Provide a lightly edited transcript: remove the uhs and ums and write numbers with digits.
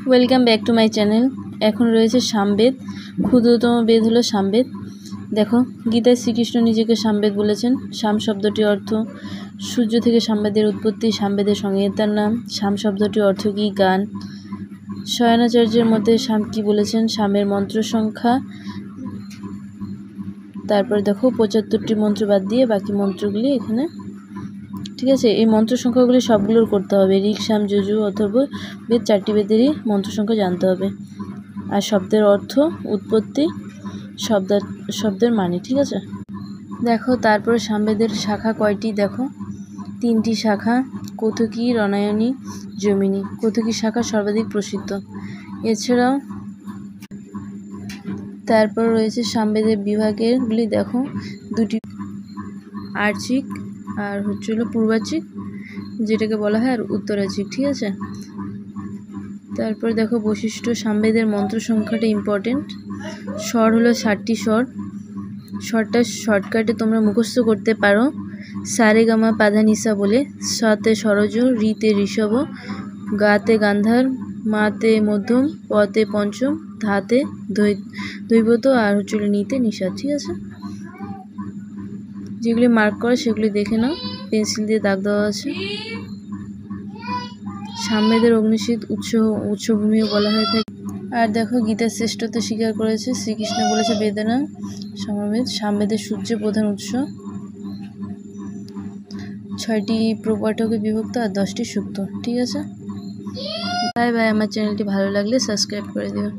Welcome back to my channel. এখন রয়েছে সামবেদ। ক্ষুদ্রতম বেদ হলো সামবেদ। দেখো, গীতায় শ্রীকৃষ্ণ নিজেকে সামবেদ বলেছেন। সাম শব্দটির অর্থ সূর্য থেকে সামবেদের উৎপত্তি, সামবেদের সংহিতার নাম। সাম শব্দটির অর্থ কি? গান। শয়নাচার্যের মতে সাম কি বলেছেন? সামের মন্ত্র সংখ্যা, তারপর দেখো 75টি মন্ত্র বাদ দিয়ে বাকি মন্ত্রগুলি এখানে, ঠিক আছে। এই মন্ত্র সংখ্যাগুলি সবগুলোর করতে হবে। ঋক, সাম, যজু, অথর্ব বেদ, 4টি বেদেরই মন্ত্র সংখ্যা জানতে হবে। আর শব্দের অর্থ, উৎপত্তি, শব্দের মানে, ঠিক আছে। দেখো তারপরে সামবেদের শাখা কয়টি? দেখো 3টি শাখা, কৌতুকী, রনায়নী, জৈমিনী। কৌতুকী শাখা সর্বাধিক প্রসিদ্ধ। এছাড়াও তারপর রয়েছে সামবেদের বিভাগেরগুলি। দেখো 2টি, আর্চিক আর হলো পূর্বাচিক, যেটাকে বলা হয়, আর উত্তরাচিক, ঠিক আছে। তারপর দেখো বৈশিষ্ট্য। সামবেদের মন্ত্র সংখ্যাটা ইম্পর্টেন্ট। স্বর হলো 7টি স্বর। স্বরটা শর্টকাটে তোমরা মুখস্থ করতে পারো। সারে গামা পাধা নিসা বলে। সতে সরজ, রিতে ঋষভ, গাতে গান্ধার, মাতে মধ্যম, পতে পঞ্চম, ধাতে দৈবত, আর হচ্ছিল নিতে নিষাদ, ঠিক আছে। যেগুলি মার্ক করা সেগুলি দেখে নাও, পেন্সিল দিয়ে দাগ দেওয়া আছে। সামবেদের অগ্নিশীত উৎসভূমিও বলা হয়ে থাকে। আর দেখো গীতার শ্রেষ্ঠত্ব স্বীকার করেছে শ্রীকৃষ্ণ, বলেছে বেদনা সমবেদ। সামবেদের সূর্য প্রধান উৎস। 6টি প্রপাঠকে বিভক্ত আর 10টি সুক্ত, ঠিক আছে। Bye bye. আমার চ্যানেলটি ভালো লাগলে সাবস্ক্রাইব করে দিও।